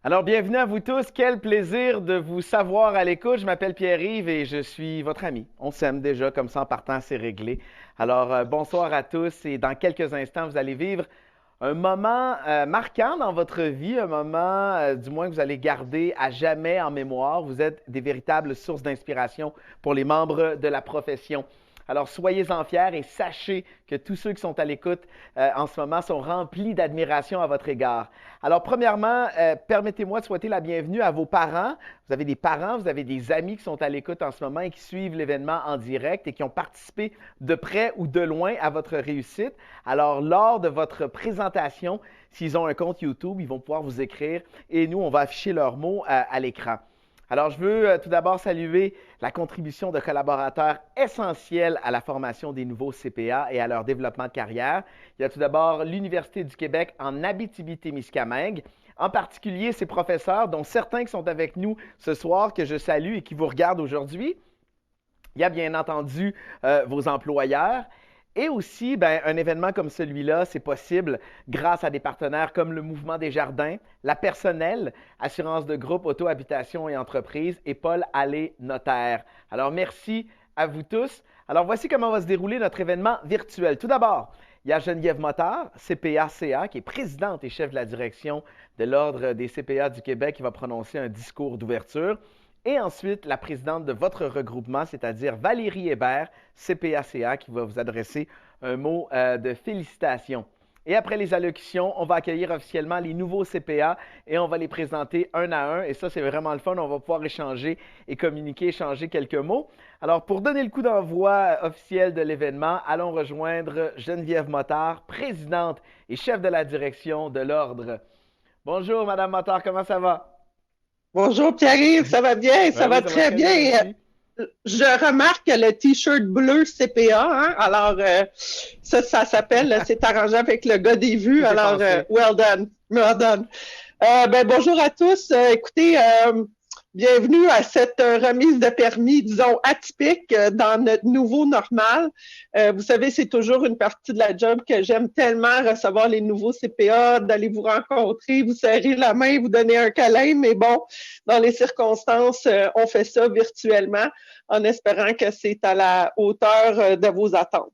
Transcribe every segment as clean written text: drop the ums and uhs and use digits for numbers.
Alors, bienvenue à vous tous. Quel plaisir de vous savoir à l'écoute. Je m'appelle Pierre-Yves et je suis votre ami. On s'aime déjà, comme ça en partant, c'est réglé. Alors, bonsoir à tous et dans quelques instants, vous allez vivre un moment marquant dans votre vie, un moment du moins que vous allez garder à jamais en mémoire. Vous êtes des véritables sources d'inspiration pour les membres de la profession. Alors, soyez-en fiers et sachez que tous ceux qui sont à l'écoute en ce moment sont remplis d'admiration à votre égard. Alors, premièrement, permettez-moi de souhaiter la bienvenue à vos parents. Vous avez des parents, vous avez des amis qui sont à l'écoute en ce moment et qui suivent l'événement en direct et qui ont participé de près ou de loin à votre réussite. Alors, lors de votre présentation, s'ils ont un compte YouTube, ils vont pouvoir vous écrire et nous, on va afficher leurs mots à l'écran. Alors, je veux tout d'abord saluer la contribution de collaborateurs essentiels à la formation des nouveaux CPA et à leur développement de carrière. Il y a tout d'abord l'Université du Québec en Abitibi-Témiscamingue, en particulier ses professeurs, dont certains qui sont avec nous ce soir, que je salue et qui vous regardent aujourd'hui. Il y a bien entendu vos employeurs. Et aussi, un événement comme celui-là, c'est possible grâce à des partenaires comme le Mouvement des Jardins, la Personnelle, Assurance de groupe, Auto-habitation et entreprise et Paul Allais Notaire. Alors, merci à vous tous. Alors, voici comment va se dérouler notre événement virtuel. Tout d'abord, il y a Geneviève Motard, CPA-CA, qui est présidente et chef de la direction de l'Ordre des CPA du Québec, qui va prononcer un discours d'ouverture. Et ensuite, la présidente de votre regroupement, c'est-à-dire Valérie Hébert, CPA-CA, qui va vous adresser un mot de félicitations. Et après les allocutions, on va accueillir officiellement les nouveaux CPA et on va les présenter un à un. Et ça, c'est vraiment le fun. On va pouvoir échanger et communiquer, échanger quelques mots. Alors, pour donner le coup d'envoi officiel de l'événement, allons rejoindre Geneviève Motard, présidente et chef de la direction de l'Ordre. Bonjour, Madame Motard, comment ça va? Bonjour Pierre-Yves, ça va bien, ça Ben oui, va ça va très très bien, bien. merci. Je remarque le t-shirt bleu CPA, hein? Alors ça s'appelle, c'est arrangé avec le gars des vues. Tout est Alors pensé. well done, well done. Bonjour à tous. Écoutez, bienvenue à cette remise de permis, disons, atypique dans notre nouveau normal. Vous savez, c'est toujours une partie de la job que j'aime tellement, recevoir les nouveaux CPA, d'aller vous rencontrer, vous serrer la main, vous donner un câlin, mais bon, dans les circonstances, on fait ça virtuellement en espérant que c'est à la hauteur de vos attentes.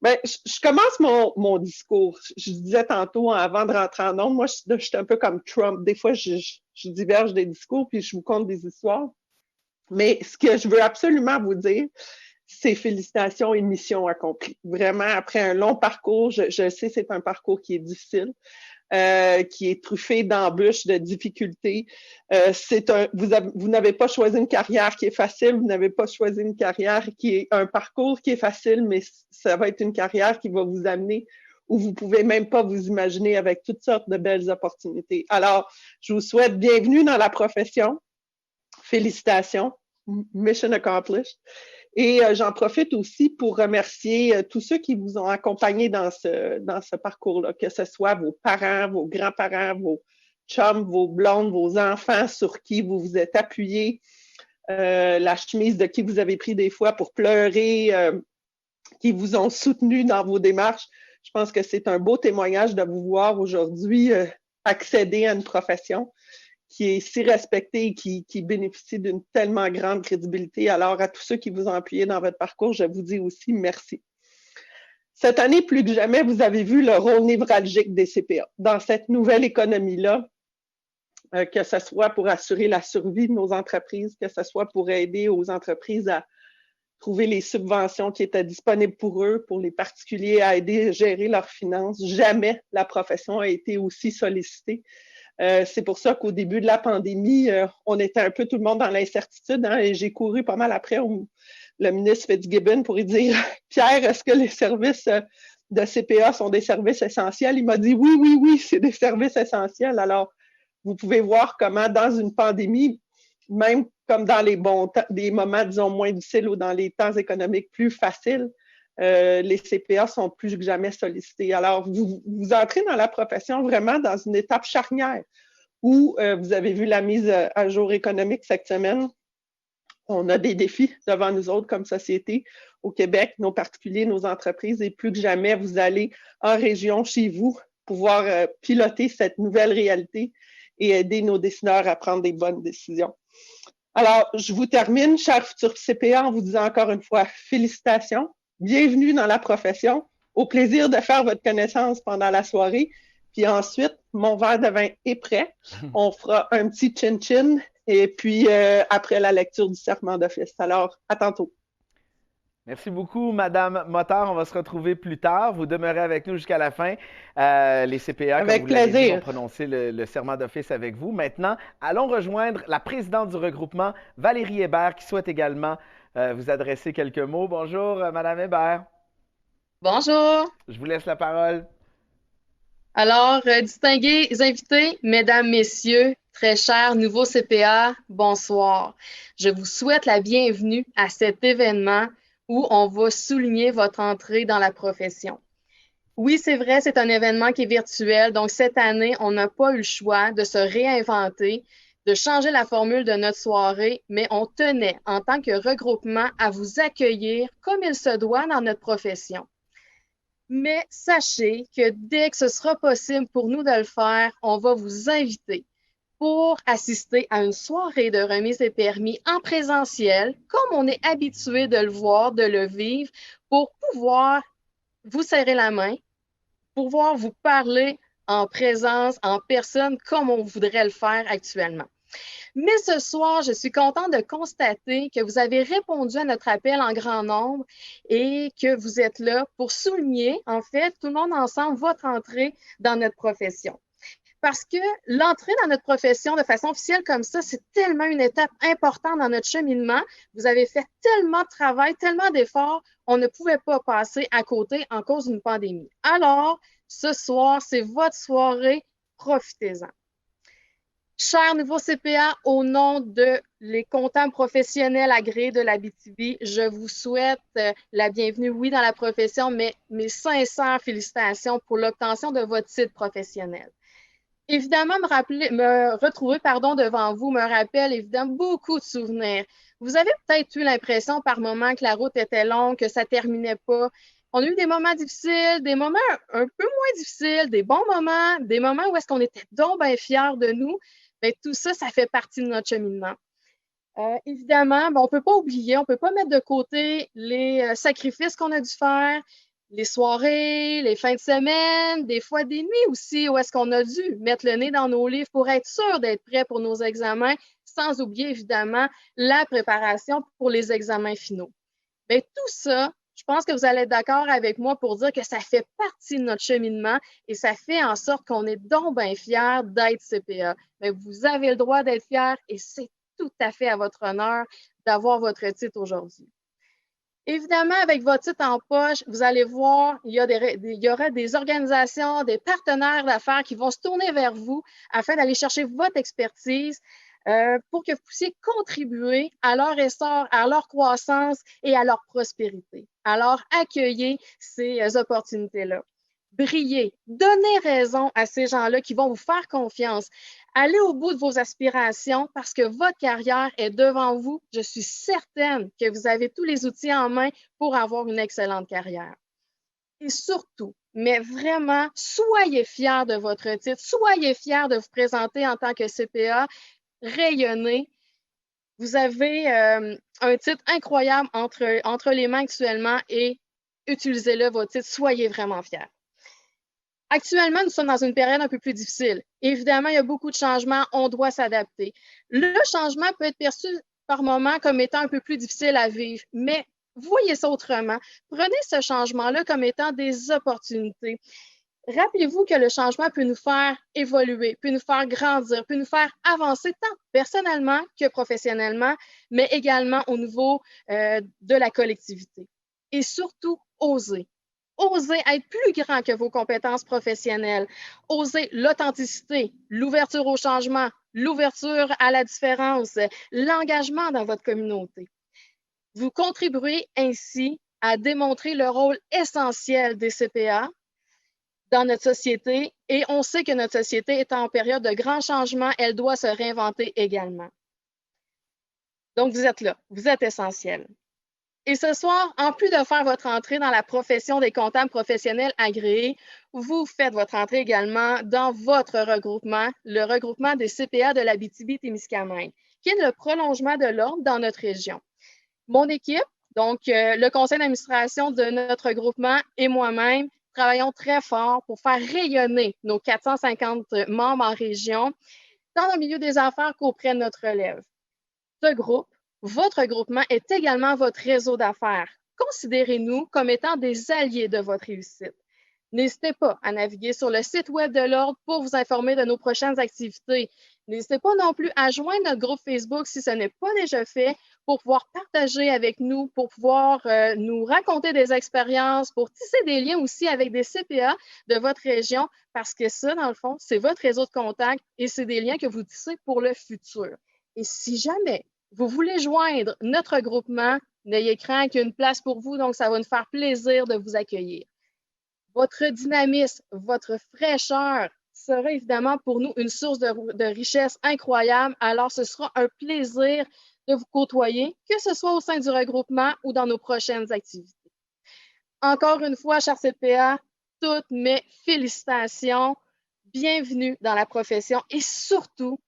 Je commence mon discours. Je disais tantôt, avant de rentrer en ondes, moi, je suis un peu comme Trump. Des fois, je diverge des discours puis je vous conte des histoires. Mais ce que je veux absolument vous dire, c'est félicitations et mission accomplie. Vraiment, après un long parcours, je sais c'est un parcours qui est difficile. Qui est truffé d'embûches, de difficultés. Vous n'avez pas choisi une carrière qui est facile, vous n'avez pas choisi une carrière qui est un parcours qui est facile, mais ça va être une carrière qui va vous amener où vous pouvez même pas vous imaginer avec toutes sortes de belles opportunités. Alors, je vous souhaite bienvenue dans la profession. Félicitations. Mission accomplished. Et j'en profite aussi pour remercier tous ceux qui vous ont accompagné dans ce parcours-là, que ce soit vos parents, vos grands-parents, vos chums, vos blondes, vos enfants sur qui vous vous êtes appuyés, la chemise de qui vous avez pris des fois pour pleurer, qui vous ont soutenu dans vos démarches. Je pense que c'est un beau témoignage de vous voir aujourd'hui accéder à une profession qui est si respecté et qui bénéficie d'une tellement grande crédibilité. Alors, à tous ceux qui vous ont appuyé dans votre parcours, je vous dis aussi merci. Cette année, plus que jamais, vous avez vu le rôle névralgique des CPA dans cette nouvelle économie-là, que ce soit pour assurer la survie de nos entreprises, que ce soit pour aider aux entreprises à trouver les subventions qui étaient disponibles pour eux, pour les particuliers à aider à gérer leurs finances. Jamais la profession a été aussi sollicitée. C'est pour ça qu'au début de la pandémie, on était un peu tout le monde dans l'incertitude, hein, et j'ai couru pas mal après le ministre Fitzgibbon pour lui dire « Pierre, est-ce que les services de CPA sont des services essentiels? » Il m'a dit « Oui, oui, oui, c'est des services essentiels. » Alors, vous pouvez voir comment dans une pandémie, même comme dans les bons temps, des moments, disons, moins difficiles ou dans les temps économiques plus faciles, les CPA sont plus que jamais sollicités. Alors, vous entrez dans la profession vraiment dans une étape charnière où vous avez vu la mise à jour économique cette semaine. On a des défis devant nous autres comme société au Québec, nos particuliers, nos entreprises, et plus que jamais, vous allez en région, chez vous, pouvoir piloter cette nouvelle réalité et aider nos décideurs à prendre des bonnes décisions. Alors, je vous termine, chers futurs CPA, en vous disant encore une fois félicitations, bienvenue dans la profession, au plaisir de faire votre connaissance pendant la soirée. Puis ensuite, mon verre de vin est prêt. On fera un petit chin-chin et puis après la lecture du serment d'office. Alors, à tantôt. Merci beaucoup, Madame Motard. On va se retrouver plus tard. Vous demeurez avec nous jusqu'à la fin. Les CPA, comme Avec vous l'avez dit, vont plaisir. prononcer le serment d'office avec vous. Maintenant, allons rejoindre la présidente du regroupement, Valérie Hébert, qui souhaite également vous adresser quelques mots. Bonjour, Madame Hébert. Bonjour. Je vous laisse la parole. Alors, distingués invités, mesdames, messieurs, très chers nouveaux CPA, bonsoir. Je vous souhaite la bienvenue à cet événement où on va souligner votre entrée dans la profession. Oui, c'est vrai, c'est un événement qui est virtuel. Donc, cette année, on n'a pas eu le choix de se réinventer, de changer la formule de notre soirée, mais on tenait, en tant que regroupement, à vous accueillir comme il se doit dans notre profession. Mais sachez que dès que ce sera possible pour nous de le faire, on va vous inviter pour assister à une soirée de remise des permis en présentiel, comme on est habitué de le voir, de le vivre, pour pouvoir vous serrer la main, pouvoir vous parler en présence, en personne, comme on voudrait le faire actuellement. Mais ce soir, je suis contente de constater que vous avez répondu à notre appel en grand nombre et que vous êtes là pour souligner, en fait, tout le monde ensemble, votre entrée dans notre profession. Parce que l'entrée dans notre profession de façon officielle comme ça, c'est tellement une étape importante dans notre cheminement. Vous avez fait tellement de travail, tellement d'efforts, on ne pouvait pas passer à côté en cause d'une pandémie. Alors, ce soir, c'est votre soirée, profitez-en. Chers nouveaux CPA, au nom de les comptables professionnels agréés de l'Abitibi, je vous souhaite la bienvenue, oui, dans la profession, mais mes sincères félicitations pour l'obtention de votre titre professionnel. Évidemment, me retrouver devant vous me rappelle évidemment beaucoup de souvenirs. Vous avez peut-être eu l'impression par moments que la route était longue, que ça ne terminait pas. On a eu des moments difficiles, des moments un peu moins difficiles, des bons moments, des moments où est-ce qu'on était donc bien fiers de nous. Bien, tout ça, ça fait partie de notre cheminement. Évidemment, on ne peut pas oublier, on ne peut pas mettre de côté les sacrifices qu'on a dû faire, les soirées, les fins de semaine, des fois des nuits aussi, où est-ce qu'on a dû mettre le nez dans nos livres pour être sûr d'être prêt pour nos examens, sans oublier évidemment la préparation pour les examens finaux. Bien, tout ça, je pense que vous allez être d'accord avec moi pour dire que ça fait partie de notre cheminement et ça fait en sorte qu'on est donc bien fiers d'être CPA. Bien, vous avez le droit d'être fiers et c'est tout à fait à votre honneur d'avoir votre titre aujourd'hui. Évidemment, avec votre titre en poche, vous allez voir, il y aura des organisations, des partenaires d'affaires qui vont se tourner vers vous afin d'aller chercher votre expertise pour que vous puissiez contribuer à leur essor, à leur croissance et à leur prospérité. Alors, accueillez ces opportunités-là. Brillez, donnez raison à ces gens-là qui vont vous faire confiance. Allez au bout de vos aspirations parce que votre carrière est devant vous. Je suis certaine que vous avez tous les outils en main pour avoir une excellente carrière. Et surtout, mais vraiment, soyez fiers de votre titre, soyez fiers de vous présenter en tant que CPA, rayonnez. Vous avez un titre incroyable entre les mains actuellement et utilisez-le, votre titre, soyez vraiment fiers. Actuellement, nous sommes dans une période un peu plus difficile. Évidemment, il y a beaucoup de changements, on doit s'adapter. Le changement peut être perçu par moments comme étant un peu plus difficile à vivre, mais voyez ça autrement. Prenez ce changement-là comme étant des opportunités. Rappelez-vous que le changement peut nous faire évoluer, peut nous faire grandir, peut nous faire avancer tant personnellement que professionnellement, mais également au niveau de la collectivité. Et surtout, osez. Osez être plus grand que vos compétences professionnelles. Osez l'authenticité, l'ouverture au changement, l'ouverture à la différence, l'engagement dans votre communauté. Vous contribuez ainsi à démontrer le rôle essentiel des CPA dans notre société et on sait que notre société est en période de grands changements, elle doit se réinventer également. Donc, vous êtes là, vous êtes essentiel. Et ce soir, en plus de faire votre entrée dans la profession des comptables professionnels agréés, vous faites votre entrée également dans votre regroupement, le regroupement des CPA de l'Abitibi-Témiscamingue, qui est le prolongement de l'ordre dans notre région. Mon équipe, donc le conseil d'administration de notre regroupement et moi-même, travaillons très fort pour faire rayonner nos 450 membres en région, tant dans le milieu des affaires qu'auprès de notre relève. Ce groupe, votre regroupement, est également votre réseau d'affaires. Considérez-nous comme étant des alliés de votre réussite. N'hésitez pas à naviguer sur le site web de l'Ordre pour vous informer de nos prochaines activités. N'hésitez pas non plus à joindre notre groupe Facebook si ce n'est pas déjà fait pour pouvoir partager avec nous, pour pouvoir nous raconter des expériences, pour tisser des liens aussi avec des CPA de votre région, parce que ça, dans le fond, c'est votre réseau de contact et c'est des liens que vous tissez pour le futur. Et si jamais vous voulez joindre notre regroupement, n'ayez crainte qu'il y a une place pour vous, donc ça va nous faire plaisir de vous accueillir. Votre dynamisme, votre fraîcheur sera évidemment pour nous une source de richesse incroyable, alors ce sera un plaisir de vous côtoyer, que ce soit au sein du regroupement ou dans nos prochaines activités. Encore une fois, chers CPA, toutes mes félicitations, bienvenue dans la profession et surtout,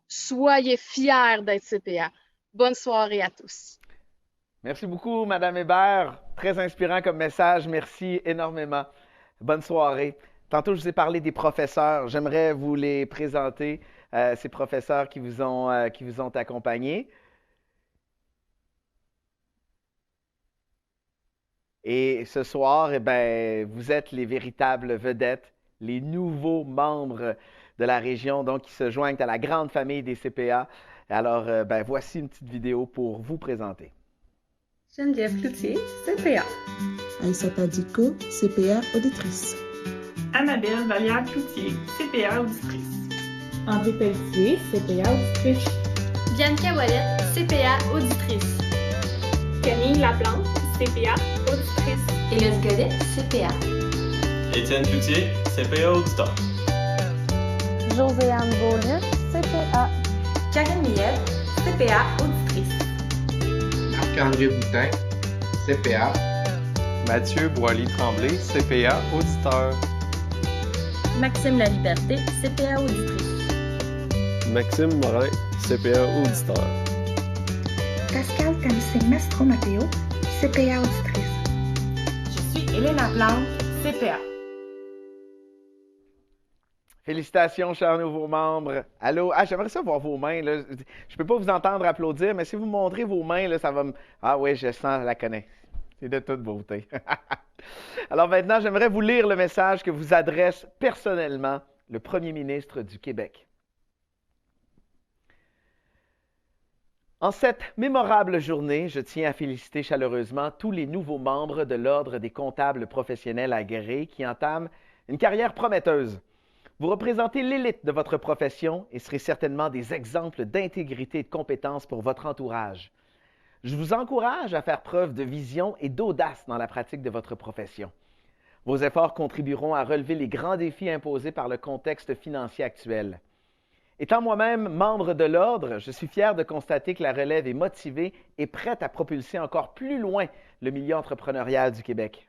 soyez fiers d'être CPA. Bonne soirée à tous. Merci beaucoup, Madame Hébert. Très inspirant comme message. Merci énormément. Bonne soirée. Tantôt, je vous ai parlé des professeurs. J'aimerais vous les présenter, ces professeurs qui vous ont accompagnés. Et ce soir, eh bien, vous êtes les véritables vedettes, les nouveaux membres de la région, donc qui se joignent à la grande famille des CPA. Alors, voici une petite vidéo pour vous présenter. Geneviève Cloutier, CPA. Aïssata Diko, CPA auditrice. Annabelle Vallière-Cloutier, CPA auditrice. André Pelletier, CPA auditrice. Bianca Ouellette, CPA auditrice. Camille Laplante, CPA auditrice. Élise Godet, CPA. Étienne Cloutier, CPA auditeur. Joséanne Beaulieu, CPA. Karine Millet, CPA auditrice. Marc-André Boutin, CPA. Mathieu Boily-Tremblay, CPA auditeur. Maxime Laliberté, CPA auditrice. Maxime Morin, CPA auditeur. Pascal Tamsé-Mastro-Matteo, CPA auditrice. Je suis Hélène Plante, CPA. Félicitations, chers nouveaux membres. Allô? Ah, j'aimerais ça voir vos mains, là. Je ne peux pas vous entendre applaudir, mais si vous montrez vos mains, là, ça va me... Ah oui, je sens, la connais. C'est de toute beauté. Alors maintenant, j'aimerais vous lire le message que vous adresse personnellement le Premier ministre du Québec. En cette mémorable journée, je tiens à féliciter chaleureusement tous les nouveaux membres de l'Ordre des comptables professionnels agréés qui entament une carrière prometteuse. Vous représentez l'élite de votre profession et serez certainement des exemples d'intégrité et de compétence pour votre entourage. Je vous encourage à faire preuve de vision et d'audace dans la pratique de votre profession. Vos efforts contribueront à relever les grands défis imposés par le contexte financier actuel. Étant moi-même membre de l'Ordre, je suis fier de constater que la relève est motivée et prête à propulser encore plus loin le milieu entrepreneurial du Québec.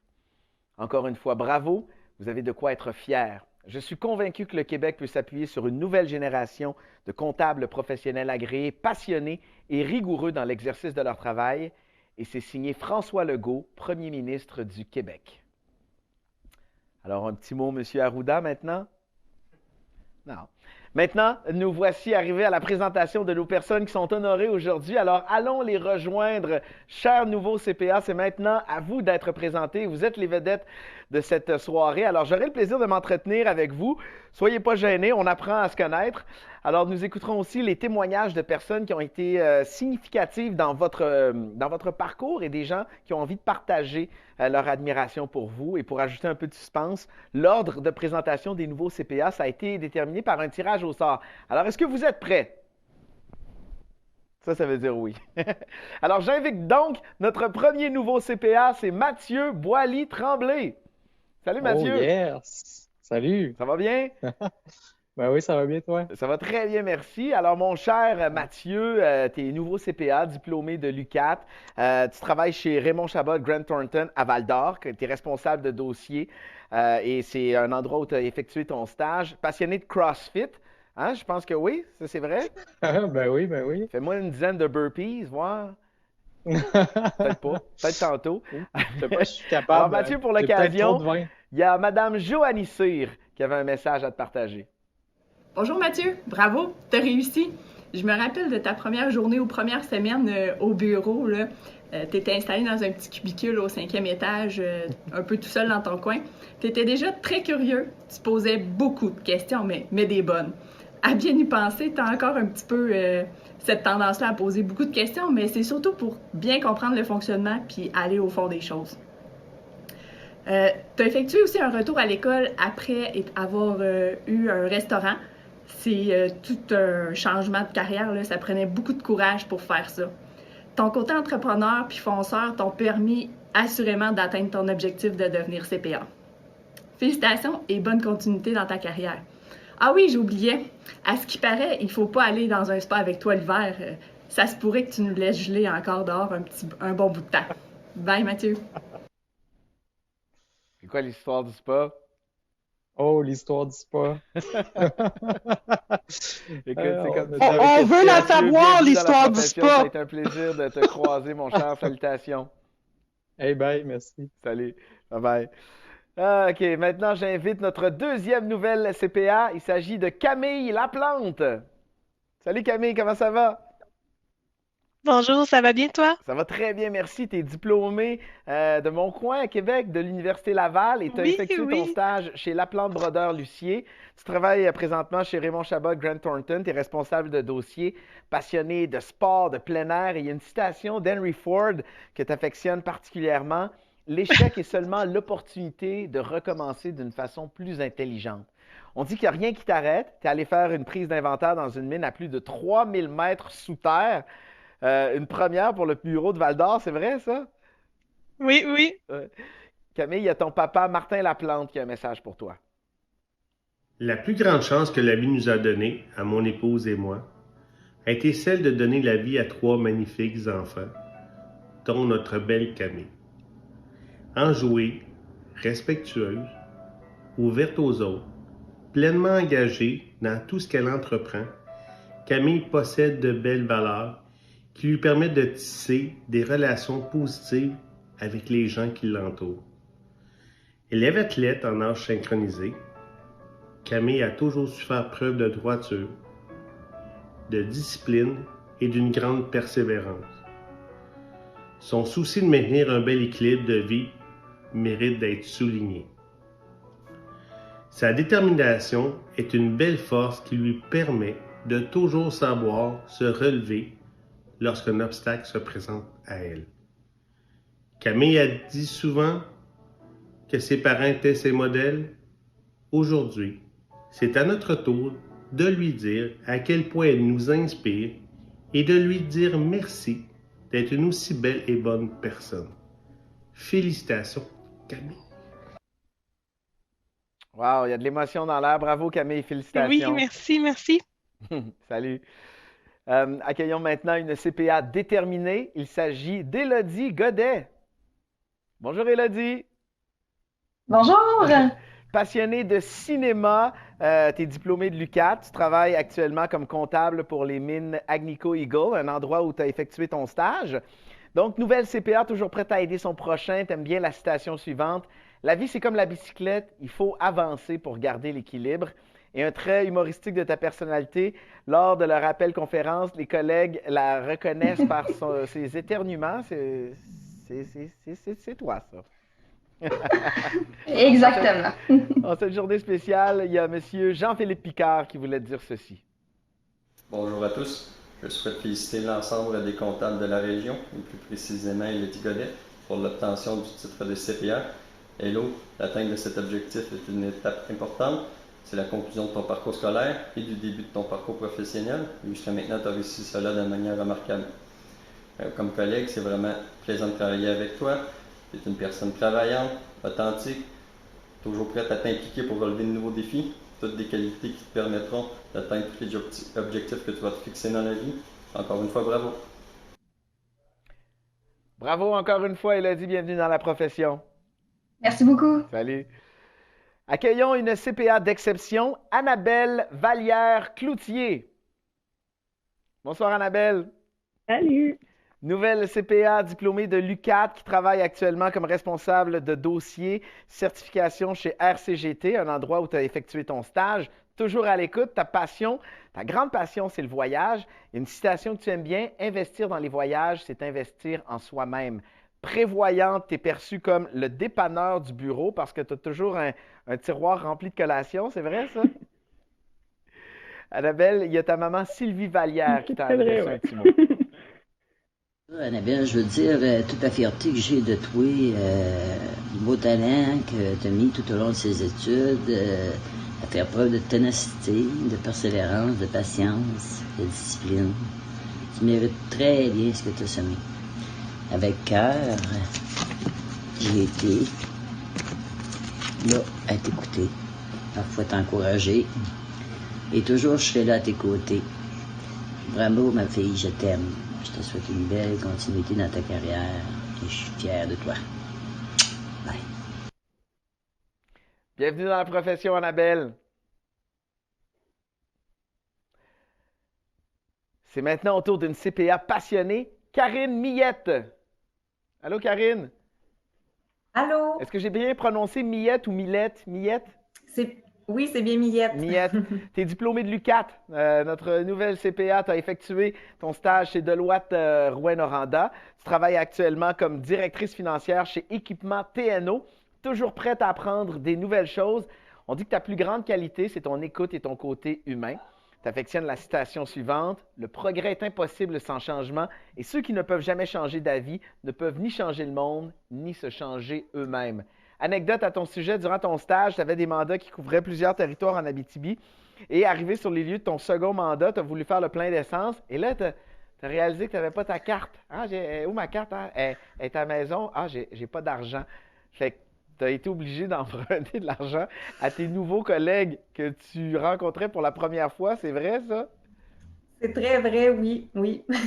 Encore une fois, bravo, vous avez de quoi être fier. Je suis convaincu que le Québec peut s'appuyer sur une nouvelle génération de comptables professionnels agréés, passionnés et rigoureux dans l'exercice de leur travail. Et c'est signé François Legault, Premier ministre du Québec. Alors, un petit mot, M. Arruda, maintenant? Non. Maintenant, nous voici arrivés à la présentation de nos personnes qui sont honorées aujourd'hui. Alors, allons les rejoindre. Chers nouveaux CPA, c'est maintenant à vous d'être présentés. Vous êtes les vedettes de cette soirée. Alors, j'aurai le plaisir de m'entretenir avec vous. Soyez pas gênés, on apprend à se connaître. Alors, nous écouterons aussi les témoignages de personnes qui ont été significatives dans votre parcours et des gens qui ont envie de partager leur admiration pour vous. Et pour ajouter un peu de suspense, l'ordre de présentation des nouveaux CPA, ça a été déterminé par un tirage au sort. Alors, est-ce que vous êtes prêts? Ça veut dire oui. Alors, j'invite donc notre premier nouveau CPA, c'est Mathieu Boily-Tremblay. Salut Mathieu. Oh yes! Salut! Ça va bien? Ben oui, ça va bien, toi? Ça va très bien, merci. Alors, mon cher Mathieu, tu es nouveau CPA, diplômé de l'UQAT. Tu travailles chez Raymond Chabot Grant Thornton à Val-d'Or. Tu es responsable de dossier et c'est un endroit où tu as effectué ton stage. Passionné de CrossFit. Hein? Je pense que oui, ça c'est vrai. Ben oui, ben oui. Fais-moi une dizaine de burpees, voir. Peut-être pas, peut-être tantôt. Je sais pas, je suis capable. Alors, Mathieu, pour l'occasion, il y a Madame Joanie Cyr qui avait un message à te partager. Bonjour Mathieu, bravo, t'as réussi. Je me rappelle de ta première journée aux premières semaines au bureau. T'étais installé dans un petit cubicule au 5e étage, un peu tout seul dans ton coin. T'étais déjà très curieux, tu posais beaucoup de questions, mais des bonnes. À bien y penser, t'as encore un petit peu cette tendance-là à poser beaucoup de questions, mais c'est surtout pour bien comprendre le fonctionnement puis aller au fond des choses. T'as effectué aussi un retour à l'école après avoir eu un restaurant. C'est tout un changement de carrière, là. Ça prenait beaucoup de courage pour faire ça. Ton côté entrepreneur puis fonceur t'ont permis assurément d'atteindre ton objectif de devenir CPA. Félicitations et bonne continuité dans ta carrière. Ah oui, j'oubliais. À ce qui paraît, il ne faut pas aller dans un spa avec toi l'hiver. Ça se pourrait que tu nous laisses geler encore dehors un bon bout de temps. Bye, Mathieu. C'est quoi l'histoire du spa? Oh, l'histoire du spa. Écoute, on veut la savoir, l'histoire du spa. Ça a été un plaisir de te croiser, mon cher. Salutations. Hey, bye, merci. Salut. Bye-bye. OK, maintenant, j'invite notre deuxième nouvelle CPA. Il s'agit de Camille Laplante. Salut Camille, comment ça va? Bonjour, ça va bien toi? Ça va très bien, merci. Tu es diplômé de mon coin à Québec, de l'Université Laval, et tu as effectué ton stage chez Laplante Brodeur Lucier. Tu travailles présentement chez Raymond Chabot Grant Thornton. Tu es responsable de dossier, passionné de sport, de plein air. Et il y a une citation d'Henry Ford que tu affectionnes particulièrement. L'échec est seulement l'opportunité de recommencer d'une façon plus intelligente. On dit qu'il n'y a rien qui t'arrête. Tu es allé faire une prise d'inventaire dans une mine à plus de 3000 mètres sous terre. Une première pour le bureau de Val-d'Or, c'est vrai ça? Oui, oui. Camille, il y a ton papa Martin Laplante qui a un message pour toi. La plus grande chance que la vie nous a donnée, à mon épouse et moi, a été celle de donner la vie à 3 magnifiques enfants, dont notre belle Camille. Enjouée, respectueuse, ouverte aux autres, pleinement engagée dans tout ce qu'elle entreprend, Camille possède de belles valeurs qui lui permettent de tisser des relations positives avec les gens qui l'entourent. Élève athlète en âge synchronisé, Camille a toujours su faire preuve de droiture, de discipline et d'une grande persévérance. Son souci de maintenir un bel équilibre de vie mérite d'être souligné. Sa détermination est une belle force qui lui permet de toujours savoir se relever lorsqu'un obstacle se présente à elle. Camille a dit souvent que ses parents étaient ses modèles. Aujourd'hui, c'est à notre tour de lui dire à quel point elle nous inspire et de lui dire merci d'être une aussi belle et bonne personne. Félicitations, Camille. Wow, il y a de l'émotion dans l'air. Bravo, Camille. Félicitations. Oui, merci, merci. Salut. Accueillons maintenant une CPA déterminée. Il s'agit d'Élodie Godet. Bonjour, Élodie. Bonjour. Passionnée de cinéma, tu es diplômée de l'UQAT. Tu travailles actuellement comme comptable pour les mines Agnico Eagle, un endroit où tu as effectué ton stage. Donc, nouvelle CPA, toujours prête à aider son prochain. Tu aimes bien la citation suivante. La vie, c'est comme la bicyclette. Il faut avancer pour garder l'équilibre. Et un trait humoristique de ta personnalité, lors de leur appel conférence, les collègues la reconnaissent par ses éternuements. C'est toi, ça. Exactement. En cette journée spéciale, il y a M. Jean-Philippe Picard qui voulait dire ceci. Bonjour à tous. Je souhaite féliciter l'ensemble des comptables de la région, et plus précisément Élodie Godet, pour l'obtention du titre de CPA. Hello, l'atteinte de cet objectif est une étape importante. C'est la conclusion de ton parcours scolaire et du début de ton parcours professionnel. Et jusqu'à maintenant, tu as réussi cela de manière remarquable. Comme collègue, c'est vraiment plaisant de travailler avec toi. Tu es une personne travaillante, authentique, toujours prête à t'impliquer pour relever de nouveaux défis. toutes des qualités qui te permettront d'atteindre tous les objectifs que tu vas te fixer dans la vie. Encore une fois, bravo. Bravo encore une fois, Élodie, bienvenue dans la profession. Merci beaucoup. Salut. Accueillons une CPA d'exception, Annabelle Vallière-Cloutier. Bonsoir, Annabelle. Salut. Nouvelle CPA diplômée de l'UQAT qui travaille actuellement comme responsable de dossier certification chez RCGT, un endroit où tu as effectué ton stage. Toujours à l'écoute, ta grande passion, c'est le voyage. Une citation que tu aimes bien, investir dans les voyages, c'est investir en soi-même. Prévoyante, tu es perçue comme le dépanneur du bureau parce que tu as toujours un tiroir rempli de collations, c'est vrai ça? Annabelle, il y a ta maman Sylvie Vallière qui t'a adressé un petit mot. Annabelle, je veux dire toute la fierté que j'ai de toi, le beau talent que tu as mis tout au long de ces études, à faire preuve de ténacité, de persévérance, de patience, de discipline. Tu mérites très bien ce que tu as semé. Avec cœur, j'ai été là à t'écouter, parfois t'encourager, et toujours je serai là à tes côtés. Bravo ma fille, je t'aime. Je te souhaite une belle continuité dans ta carrière et je suis fier de toi. Bye. Bienvenue dans la profession, Annabelle. C'est maintenant au tour d'une CPA passionnée, Karine Millette. Allô, Karine? Allô? Est-ce que j'ai bien prononcé Millette ou Millette? Millette? Oui, c'est bien Millette. Millette. Tu es diplômée de l'UQAT. Notre nouvelle CPA, tu as effectué ton stage chez Deloitte Rouyn-Noranda. Tu travailles actuellement comme directrice financière chez Équipement TNO, toujours prête à apprendre des nouvelles choses. On dit que ta plus grande qualité, c'est ton écoute et ton côté humain. Tu affectionnes la citation suivante. Le progrès est impossible sans changement et ceux qui ne peuvent jamais changer d'avis ne peuvent ni changer le monde, ni se changer eux-mêmes. Anecdote à ton sujet, durant ton stage, tu avais des mandats qui couvraient plusieurs territoires en Abitibi et arrivé sur les lieux de ton second mandat, tu as voulu faire le plein d'essence et là, tu as réalisé que tu n'avais pas ta carte. Ah, où ma carte? Hein? Elle est à la maison. Ah, j'ai pas d'argent. Fait que tu as été obligé d'emprunter de l'argent à tes nouveaux collègues que tu rencontrais pour la première fois. C'est vrai, ça? C'est très vrai, oui.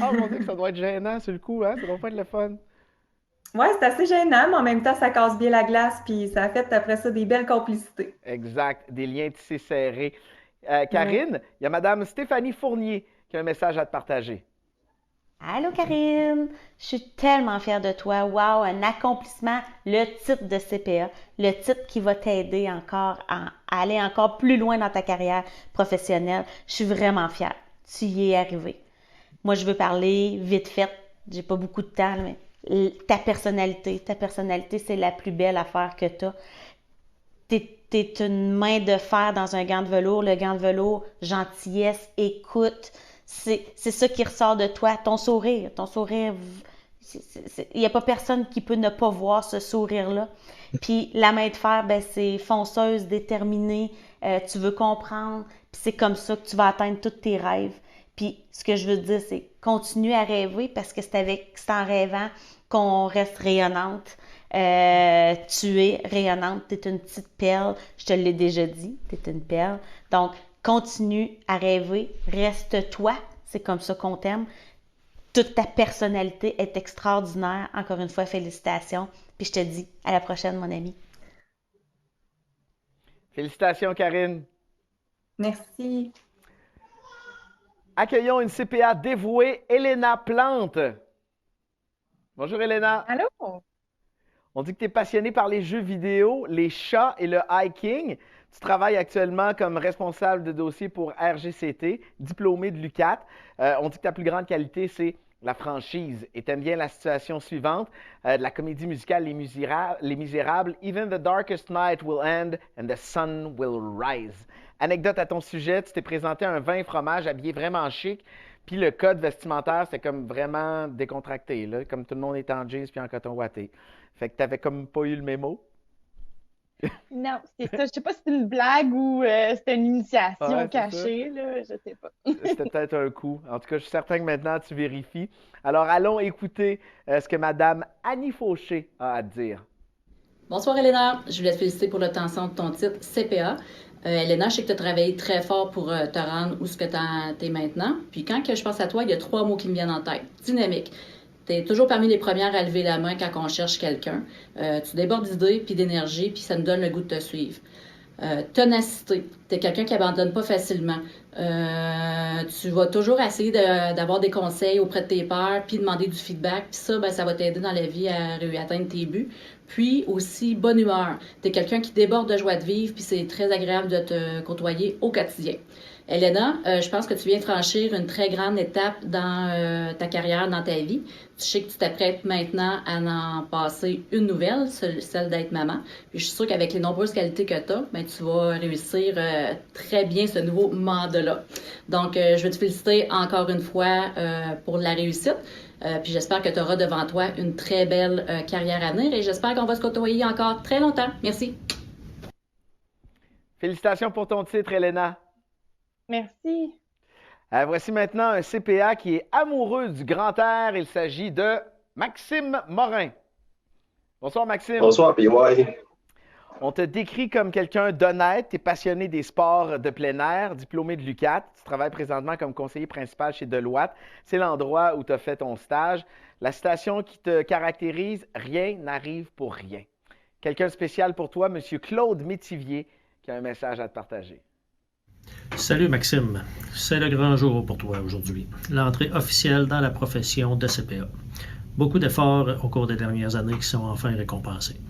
Ah, mon Dieu, que ça doit être gênant sur le coup, hein? Ça doit pas être le fun. Oui, c'est assez gênant, mais en même temps, ça casse bien la glace, puis ça a fait après ça des belles complicités. Exact, des liens tissés serrés. Karine, il y a Mme Stéphanie Fournier qui a un message à te partager. Allô Karine, je suis tellement fière de toi. Wow, un accomplissement, le titre de CPA, le titre qui va t'aider encore à aller encore plus loin dans ta carrière professionnelle. Je suis vraiment fière. Tu y es arrivé. Moi, je veux parler vite fait. J'ai pas beaucoup de temps, mais ta personnalité, c'est la plus belle affaire que tu as. T'es une main de fer dans un gant de velours. Le gant de velours, gentillesse, écoute. C'est ça qui ressort de toi, ton sourire. Il n'y a pas personne qui peut ne pas voir ce sourire-là. Puis la main de fer, ben, c'est fonceuse, déterminée, tu veux comprendre, puis c'est comme ça que tu vas atteindre tous tes rêves. Puis ce que je veux dire, c'est continue à rêver parce que c'est en rêvant qu'on reste rayonnante. Tu es rayonnante, tu es une petite perle, je te l'ai déjà dit, tu es une perle. Donc, continue à rêver, reste toi, c'est comme ça qu'on t'aime. Toute ta personnalité est extraordinaire. Encore une fois, félicitations. Puis je te dis à la prochaine, mon ami. Félicitations, Karine. Merci. Accueillons une CPA dévouée, Elena Plante. Bonjour, Elena. Allô? On dit que tu es passionnée par les jeux vidéo, les chats et le hiking. Tu travailles actuellement comme responsable de dossier pour RGCT, diplômée de l'UQAT. On dit que ta plus grande qualité, c'est la franchise. Et tu aimes bien la situation suivante de la comédie musicale Les Misérables. Even the darkest night will end and the sun will rise. Anecdote à ton sujet, tu t'es présenté un vin et fromage habillé vraiment chic. Puis le code vestimentaire, c'était comme vraiment décontracté, là, comme tout le monde est en jeans puis en coton ouaté. Fait que tu n'avais comme pas eu le mémo. Non, c'est ça. Je sais pas si c'est une blague ou c'était une initiation cachée, là, je sais pas. C'était peut-être un coup. En tout cas, je suis certain que maintenant, tu vérifies. Alors, allons écouter ce que Mme Annie Fauché a à dire. Bonsoir, Elena. Je voulais te féliciter pour l'obtention de ton titre CPA. Elena, je sais que tu as travaillé très fort pour te rendre où ce que tu es maintenant. Puis quand que je pense à toi, il y a 3 mots qui me viennent en tête. Dynamique. Tu es toujours parmi les premières à lever la main quand on cherche quelqu'un. Tu débordes d'idées puis d'énergie, puis ça nous donne le goût de te suivre. Ténacité. Tu es quelqu'un qui abandonne pas facilement. Tu vas toujours essayer d'avoir des conseils auprès de tes pairs, puis demander du feedback. Puis ça, ben, ça va t'aider dans la vie à atteindre tes buts. Puis aussi, bonne humeur. Tu es quelqu'un qui déborde de joie de vivre, puis c'est très agréable de te côtoyer au quotidien. Elena, je pense que tu viens franchir une très grande étape dans ta carrière, dans ta vie. Tu sais que tu t'apprêtes maintenant à en passer une nouvelle, celle d'être maman. Puis je suis sûre qu'avec les nombreuses qualités que tu as, ben, tu vas réussir très bien ce nouveau mandat-là. Donc, je veux te féliciter encore une fois pour la réussite. Puis j'espère que tu auras devant toi une très belle carrière à venir et j'espère qu'on va se côtoyer encore très longtemps. Merci. Félicitations pour ton titre, Elena. Merci. Voici maintenant un CPA qui est amoureux du grand air. Il s'agit de Maxime Morin. Bonsoir, Maxime. Bonsoir, PY. On te décrit comme quelqu'un d'honnête. Tu es passionné des sports de plein air, diplômé de l'UQAT. Tu travailles présentement comme conseiller principal chez Deloitte. C'est l'endroit où tu as fait ton stage. La citation qui te caractérise, « Rien n'arrive pour rien ». Quelqu'un de spécial pour toi, M. Claude Métivier, qui a un message à te partager. Salut Maxime, c'est le grand jour pour toi aujourd'hui. L'entrée officielle dans la profession de CPA. Beaucoup d'efforts au cours des dernières années qui sont enfin récompensés.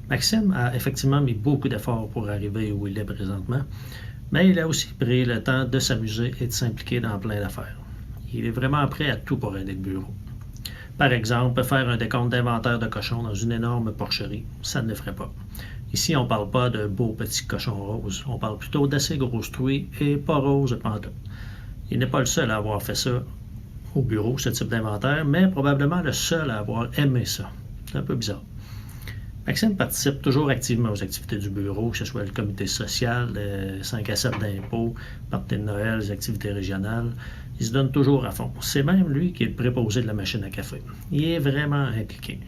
Maxime a effectivement mis beaucoup d'efforts pour arriver où il est présentement, mais il a aussi pris le temps de s'amuser et de s'impliquer dans plein d'affaires. Il est vraiment prêt à tout pour aider le bureau. Par exemple, faire un décompte d'inventaire de cochons dans une énorme porcherie, ça ne le ferait pas. Ici, on ne parle pas de beaux petits cochons roses, on parle plutôt d'assez grosses truies et pas roses pantoute. Il n'est pas le seul à avoir fait ça au bureau, ce type d'inventaire, mais probablement le seul à avoir aimé ça. C'est un peu bizarre. Maxime participe toujours activement aux activités du bureau, que ce soit le comité social, les 5 à 7 d'impôts, parties de Noël, les activités régionales. Il se donne toujours à fond. C'est même lui qui est le préposé de la machine à café. Il est vraiment impliqué.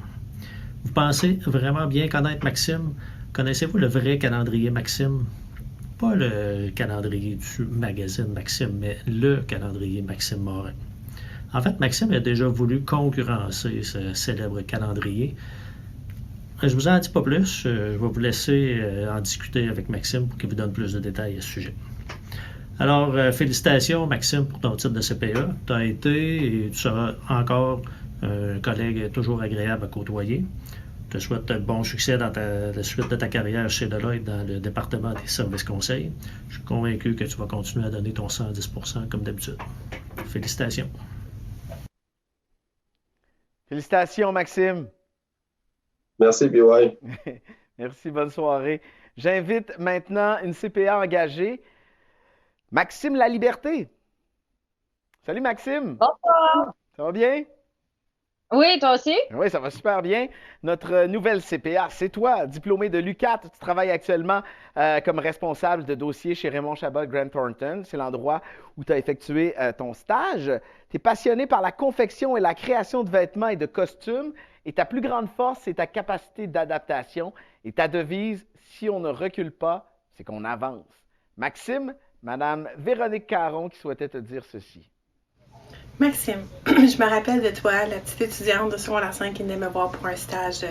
Vous pensez vraiment bien connaître Maxime? Connaissez-vous le vrai calendrier Maxime? Pas le calendrier du magazine Maxime, mais le calendrier Maxime Morin. En fait, Maxime a déjà voulu concurrencer ce célèbre calendrier. Je vous en dis pas plus. Je vais vous laisser en discuter avec Maxime pour qu'il vous donne plus de détails à ce sujet. Alors, félicitations Maxime pour ton titre de CPA. Tu as été et tu seras encore un collègue toujours agréable à côtoyer. Je te souhaite bon succès dans la suite de ta carrière chez Deloitte dans le département des services conseils. Je suis convaincu que tu vas continuer à donner ton 110% comme d'habitude. Félicitations. Félicitations, Maxime. Merci, BY. Merci, bonne soirée. J'invite maintenant une CPA engagée, Maxime Laliberté. Salut, Maxime. Bonsoir. Ça va bien? Oui, toi aussi? Oui, ça va super bien. Notre nouvelle CPA, c'est toi, diplômé de l'UQAT. Tu travailles actuellement comme responsable de dossier chez Raymond Chabot Grant Thornton. C'est l'endroit où tu as effectué ton stage. Tu es passionné par la confection et la création de vêtements et de costumes. Et ta plus grande force, c'est ta capacité d'adaptation. Et ta devise, si on ne recule pas, c'est qu'on avance. Maxime, Madame Véronique Caron qui souhaitait te dire ceci. Maxime, je me rappelle de toi, la petite étudiante de secondaire 5 qui venait me voir pour un stage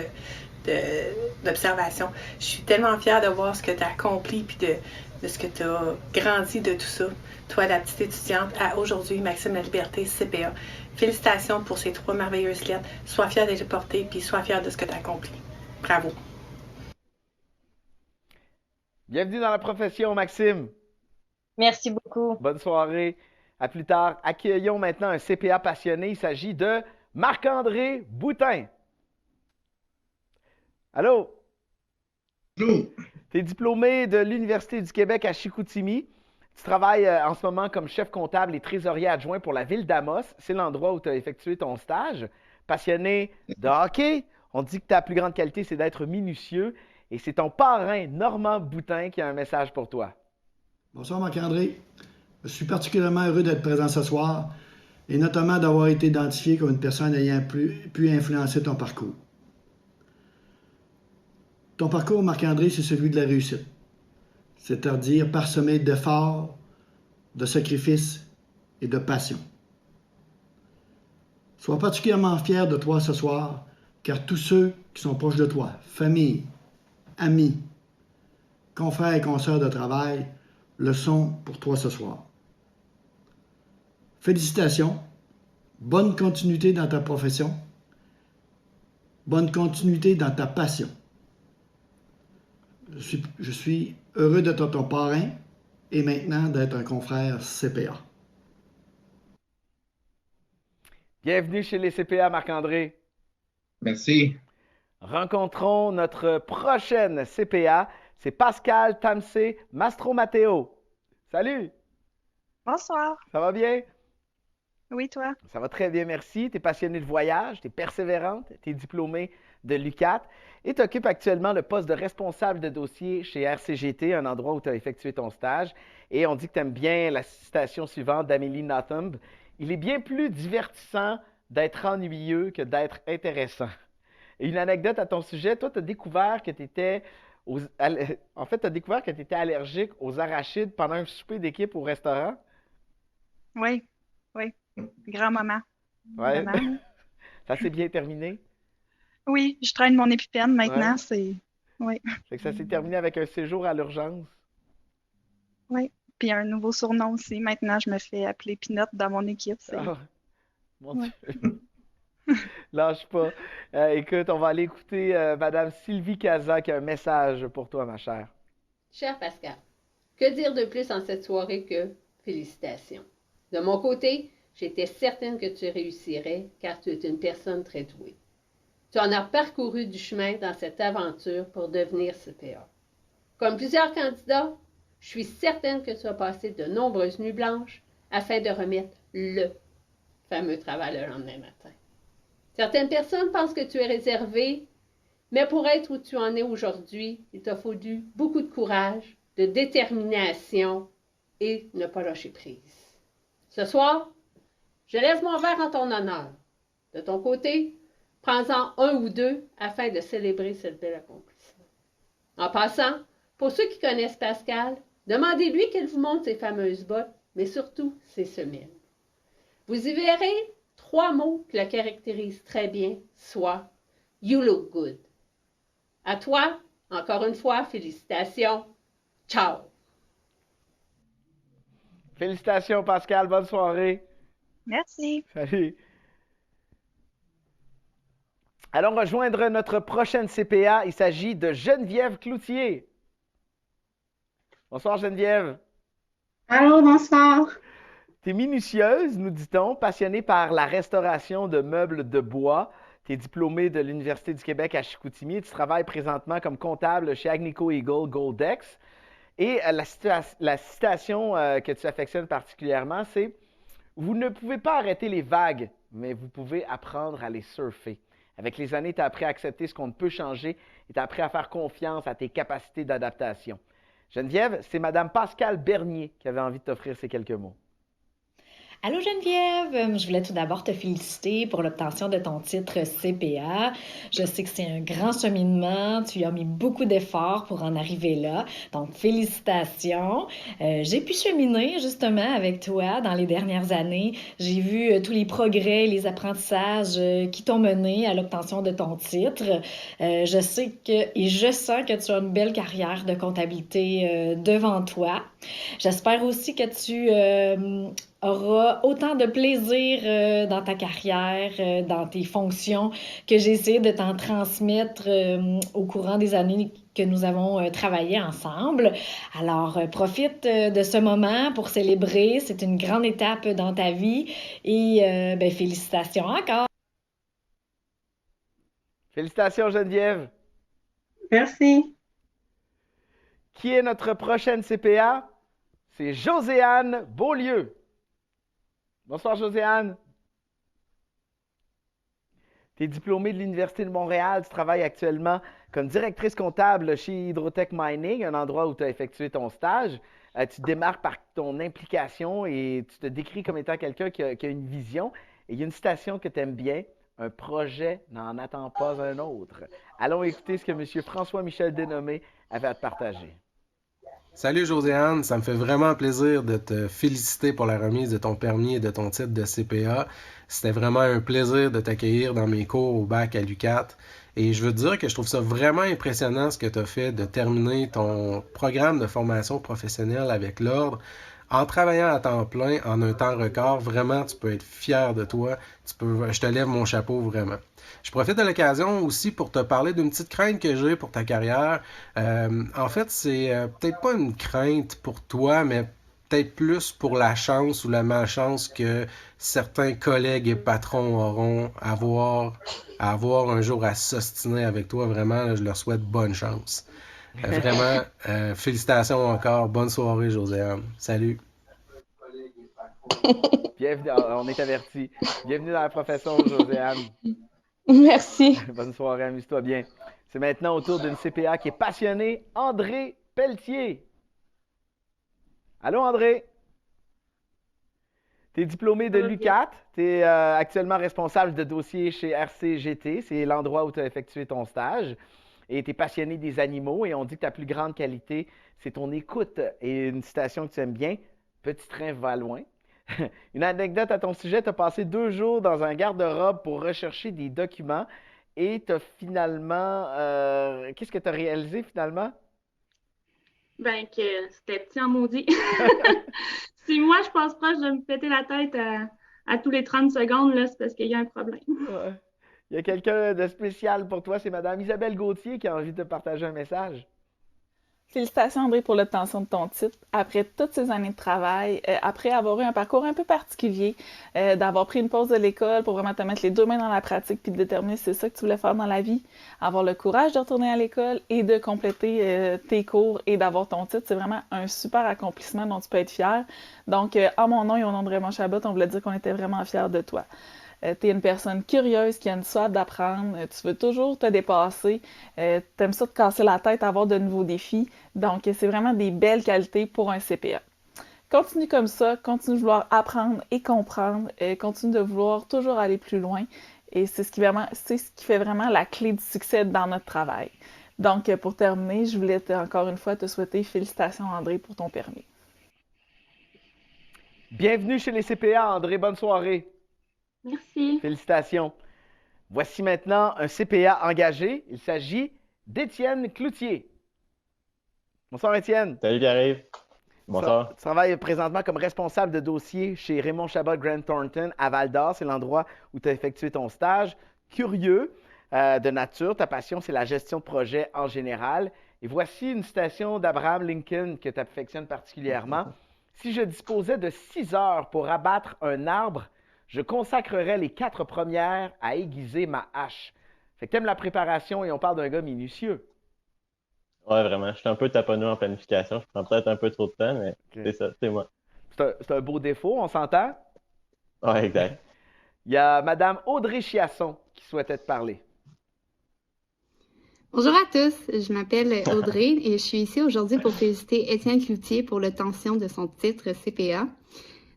d'observation. Je suis tellement fière de voir ce que tu as accompli puis de ce que tu as grandi de tout ça. Toi, la petite étudiante, à aujourd'hui, Maxime Laliberté, CPA. Félicitations pour ces 3 merveilleuses lettres. Sois fière de les porter puis sois fière de ce que tu as accompli. Bravo. Bienvenue dans la profession, Maxime. Merci beaucoup. Bonne soirée. À plus tard. Accueillons maintenant un CPA passionné. Il s'agit de Marc-André Boutin. Allô? Allô? Tu es diplômé de l'Université du Québec à Chicoutimi. Tu travailles en ce moment comme chef comptable et trésorier adjoint pour la ville d'Amos. C'est l'endroit où tu as effectué ton stage. Passionné de hockey. On dit que ta plus grande qualité, c'est d'être minutieux. Et c'est ton parrain, Normand Boutin, qui a un message pour toi. Bonsoir Marc-André. Je suis particulièrement heureux d'être présent ce soir et notamment d'avoir été identifié comme une personne ayant pu influencer ton parcours. Ton parcours, Marc-André, c'est celui de la réussite. c'est-à-dire parsemé d'efforts, de sacrifices et de passion. Sois particulièrement fier de toi ce soir, car tous ceux qui sont proches de toi, famille, amis, confrères et consoeurs de travail, le sont pour toi ce soir. Félicitations, bonne continuité dans ta profession, bonne continuité dans ta passion. Je suis heureux d'être ton parrain et maintenant d'être un confrère CPA. Bienvenue chez les CPA, Marc-André. Merci. Rencontrons notre prochaine CPA, c'est Pascal Tamsé Mastromateo. Salut! Bonsoir. Ça va bien? Oui, toi? Ça va très bien, merci. Tu es passionnée de voyage, tu es persévérante, tu es diplômée de l'UQAT et tu occupes actuellement le poste de responsable de dossier chez RCGT, un endroit où tu as effectué ton stage. Et on dit que tu aimes bien la citation suivante d'Amélie Nothomb. Il est bien plus divertissant d'être ennuyeux que d'être intéressant. Et une anecdote à ton sujet, toi, tu as découvert que tu étais allergique aux arachides pendant un souper d'équipe au restaurant? Oui, oui. Grand-maman. Ouais. Vraiment. Ça s'est bien terminé? Oui, je traîne mon épipène maintenant, Ouais. c'est... Oui. Fait que ça s'est terminé avec un séjour à l'urgence. Oui. Puis un nouveau surnom aussi. Maintenant, je me fais appeler Pinotte dans mon équipe. Ah, mon Ouais. Dieu. Lâche pas. Écoute, on va aller écouter Madame Sylvie Casa qui a un message pour toi, ma chère. Cher Pascal, que dire de plus en cette soirée que félicitations. De mon côté, j'étais certaine que tu réussirais car tu es une personne très douée. Tu en as parcouru du chemin dans cette aventure pour devenir CPA. Comme plusieurs candidats, je suis certaine que tu as passé de nombreuses nuits blanches afin de remettre le fameux travail le lendemain matin. Certaines personnes pensent que tu es réservé, mais pour être où tu en es aujourd'hui, il t'a fallu beaucoup de courage, de détermination et ne pas lâcher prise. Ce soir, je lève mon verre en ton honneur. De ton côté, prends-en un ou deux afin de célébrer cette belle accomplissement. En passant, pour ceux qui connaissent Pascal, demandez-lui qu'elle vous montre ses fameuses bottes, mais surtout ses semelles. Vous y verrez 3 mots qui la caractérisent très bien, soit « You look good ». À toi, encore une fois, félicitations. Ciao! Félicitations, Pascal. Bonne soirée. Merci. Salut. Allons rejoindre notre prochaine CPA. Il s'agit de Geneviève Cloutier. Bonsoir, Geneviève. Allô, bonsoir. Tu es minutieuse, nous dit-on, passionnée par la restauration de meubles de bois. Tu es diplômée de l'Université du Québec à Chicoutimi et tu travailles présentement comme comptable chez Agnico Eagle Goldex. Et la citation que tu affectionnes particulièrement, c'est « Vous ne pouvez pas arrêter les vagues, mais vous pouvez apprendre à les surfer. » Avec les années, tu as appris à accepter ce qu'on ne peut changer et tu as appris à faire confiance à tes capacités d'adaptation. Geneviève, c'est Mme Pascale Bernier qui avait envie de t'offrir ces quelques mots. Allô Geneviève, je voulais tout d'abord te féliciter pour l'obtention de ton titre CPA. Je sais que c'est un grand cheminement, tu as mis beaucoup d'efforts pour en arriver là, donc félicitations. J'ai pu cheminer justement avec toi dans les dernières années. J'ai vu tous les progrès, les apprentissages qui t'ont mené à l'obtention de ton titre. Je sais et je sens que tu as une belle carrière de comptabilité devant toi. J'espère aussi que tu auras autant de plaisir dans ta carrière, dans tes fonctions, que j'ai essayé de t'en transmettre au courant des années que nous avons travaillé ensemble. Alors, profite de ce moment pour célébrer. C'est une grande étape dans ta vie et félicitations encore. Félicitations, Geneviève. Merci. Qui est notre prochaine CPA? C'est Joséanne Beaulieu. Bonsoir, Joséanne. Tu es diplômée de l'Université de Montréal. Tu travailles actuellement comme directrice comptable chez Hydrotech Mining, un endroit où tu as effectué ton stage. Tu te démarques par ton implication et tu te décris comme étant quelqu'un qui a une vision. Et il y a une citation que tu aimes bien. Un projet n'en attend pas un autre. Allons écouter ce que M. François-Michel Dénommé avait à te partager. Salut Josiane, ça me fait vraiment plaisir de te féliciter pour la remise de ton permis et de ton titre de CPA. C'était vraiment un plaisir de t'accueillir dans mes cours au bac à l'UQAT. Et je veux te dire que je trouve ça vraiment impressionnant ce que tu as fait de terminer ton programme de formation professionnelle avec l'Ordre. En travaillant à temps plein, en un temps record, vraiment, tu peux être fier de toi. Je te lève mon chapeau vraiment. Je profite de l'occasion aussi pour te parler d'une petite crainte que j'ai pour ta carrière. En fait, c'est peut-être pas une crainte pour toi, mais peut-être plus pour la chance ou la malchance que certains collègues et patrons auront à avoir un jour à s'ostiner avec toi. Vraiment, là, je leur souhaite bonne chance. Vraiment, félicitations encore. Bonne soirée, Josiane. Salut. Bienvenue, on est avertis. Bienvenue dans la profession, Josiane. Merci. Bonne soirée, amuse-toi bien. C'est maintenant au tour d'une CPA qui est passionnée, André Pelletier. Allô, André? Tu es diplômé de l'UQAT. Tu es actuellement responsable de dossier chez RCGT. C'est l'endroit où tu as effectué ton stage. Et tu es passionné des animaux et on dit que ta plus grande qualité, c'est ton écoute. Et une citation que tu aimes bien, petit train va loin. Une anecdote à ton sujet, tu as passé 2 jours dans un garde-robe pour rechercher des documents et tu as finalement... qu'est-ce que tu as réalisé finalement? Ben, que c'était petit en maudit. Si moi, je passe proche de me péter la tête à tous les 30 secondes, là, c'est parce qu'il y a un problème. Ouais. Il y a quelqu'un de spécial pour toi, c'est Madame Isabelle Gauthier qui a envie de te partager un message. Félicitations André pour l'obtention de ton titre. Après toutes ces années de travail, après avoir eu un parcours un peu particulier, d'avoir pris une pause de l'école pour vraiment te mettre les 2 mains dans la pratique puis de déterminer si c'est ça que tu voulais faire dans la vie, avoir le courage de retourner à l'école et de compléter tes cours et d'avoir ton titre, c'est vraiment un super accomplissement dont tu peux être fier. Donc, en mon nom et au nom de Raymond Chabot, on voulait dire qu'on était vraiment fiers de toi. Tu es une personne curieuse qui a une soif d'apprendre, tu veux toujours te dépasser, tu aimes ça te casser la tête, avoir de nouveaux défis. Donc, c'est vraiment des belles qualités pour un CPA. Continue comme ça, continue de vouloir apprendre et comprendre, continue de vouloir toujours aller plus loin. Et c'est ce qui fait vraiment la clé du succès dans notre travail. Donc, pour terminer, je voulais encore une fois te souhaiter félicitations André pour ton permis. Bienvenue chez les CPA, André. Bonne soirée. Merci. Félicitations. Voici maintenant un CPA engagé. Il s'agit d'Étienne Cloutier. Bonsoir, Étienne. Salut, Pierre-Yves. Bonsoir. Tu travailles présentement comme responsable de dossier chez Raymond Chabot Grant Thornton à Val-d'Or. C'est l'endroit où tu as effectué ton stage. Curieux de nature, ta passion, c'est la gestion de projet en général. Et voici une citation d'Abraham Lincoln que tu affectionnes particulièrement. Si je disposais de 6 heures pour abattre un arbre, je consacrerais les 4 premières à aiguiser ma hache. Fait que t'aimes la préparation et on parle d'un gars minutieux. Ouais, vraiment. Je suis un peu taponneux en planification. Je prends peut-être un peu trop de temps, mais c'est ça, c'est moi. C'est un beau défaut, on s'entend? Ouais, exact. Il y a Madame Audrey Chiasson qui souhaitait te parler. Bonjour à tous, je m'appelle Audrey et je suis ici aujourd'hui pour féliciter Étienne Cloutier pour l'obtention de son titre CPA.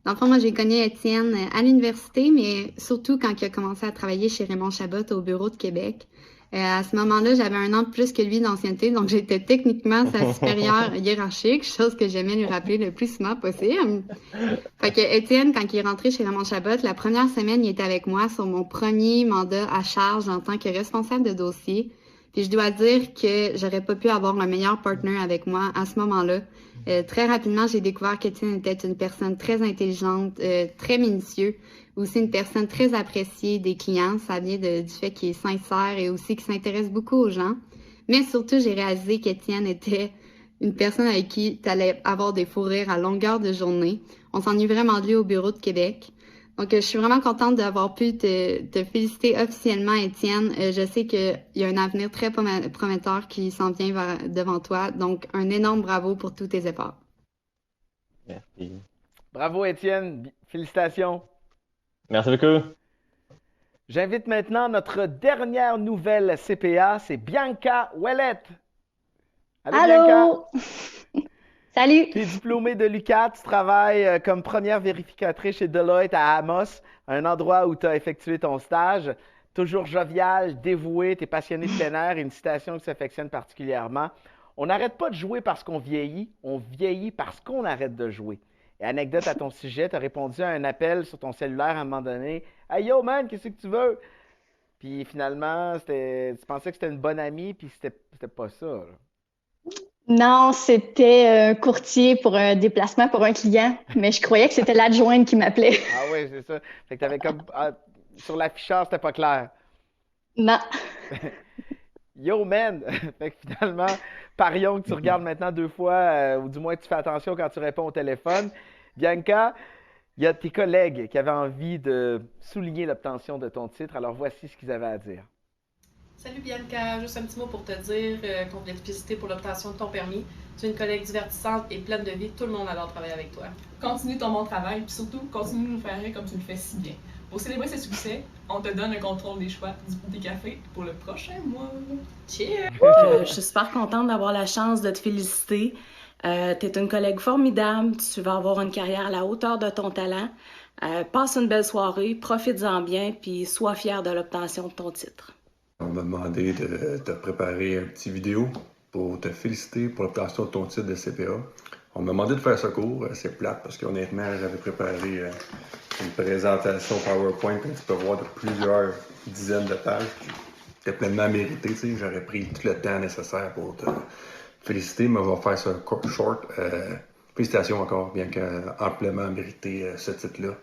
Dans le fond, moi, j'ai connu Étienne à l'université, mais surtout quand il a commencé à travailler chez Raymond Chabot au bureau de Québec. À ce moment-là, j'avais 1 an de plus que lui d'ancienneté, donc j'étais techniquement sa supérieure hiérarchique, chose que j'aimais lui rappeler le plus souvent possible. Fait que Étienne, quand il est rentré chez Raymond Chabot, la première semaine, il était avec moi sur mon premier mandat à charge en tant que responsable de dossier. Puis je dois dire que j'aurais pas pu avoir un meilleur partner avec moi à ce moment-là. Très rapidement, j'ai découvert qu'Étienne était une personne très intelligente, très minutieuse, aussi une personne très appréciée des clients. Ça vient du fait qu'il est sincère et aussi qu'il s'intéresse beaucoup aux gens. Mais surtout, j'ai réalisé qu'Étienne était une personne avec qui tu allais avoir des fous rires à longueur de journée. On s'ennuie vraiment de lui au bureau de Québec. Donc, je suis vraiment contente d'avoir pu te féliciter officiellement, Étienne. Je sais qu'il y a un avenir très prometteur qui s'en vient devant toi. Donc, un énorme bravo pour tous tes efforts. Merci. Bravo, Étienne. Félicitations. Merci beaucoup. J'invite maintenant notre dernière nouvelle CPA, c'est Bianca Ouellette. Allô, Allô? Bianca. Salut! Tu es diplômée de l'UQAT, tu travailles comme première vérificatrice chez Deloitte à Amos, un endroit où tu as effectué ton stage. Toujours jovial, dévoué, tu es passionné de plein air et une citation qui s'affectionne particulièrement. On n'arrête pas de jouer parce qu'on vieillit, on vieillit parce qu'on arrête de jouer. Et anecdote à ton sujet, tu as répondu à un appel sur ton cellulaire à un moment donné. « Hey yo man, qu'est-ce que tu veux? » Puis finalement, tu pensais que c'était une bonne amie, puis c'était pas ça. Là. Non, c'était un courtier pour un déplacement pour un client, mais je croyais que c'était l'adjointe qui m'appelait. Ah oui, c'est ça. Fait que t'avais comme... sur l'afficheur, c'était pas clair. Non. Yo man! Fait que finalement, parions que tu regardes maintenant 2 fois, ou du moins tu fais attention quand tu réponds au téléphone. Bianca, il y a tes collègues qui avaient envie de souligner l'obtention de ton titre, alors voici ce qu'ils avaient à dire. Salut Bianca, juste un petit mot pour te dire qu'on voulait te féliciter pour l'obtention de ton permis. Tu es une collègue divertissante et pleine de vie, tout le monde adore travailler avec toi. Continue ton bon travail, puis surtout, continue de nous faire rire comme tu le fais si bien. Pour célébrer ce succès, on te donne un contrôle des choix des cafés pour le prochain mois. Cheers! Je suis super contente d'avoir la chance de te féliciter. Tu es une collègue formidable, tu vas avoir une carrière à la hauteur de ton talent. Passe une belle soirée, profites-en bien, puis sois fier de l'obtention de ton titre. On m'a demandé de te préparer un petit vidéo pour te féliciter pour l'obtention de ton titre de CPA. On m'a demandé de faire ce cours, c'est plate parce qu'honnêtement, j'avais préparé une présentation PowerPoint, comme tu peux voir, de plusieurs dizaines de pages. C'était pleinement mérité, tu sais, j'aurais pris tout le temps nécessaire pour te féliciter, mais on va faire ça short. Félicitations encore, bien qu'amplement mérité ce titre-là.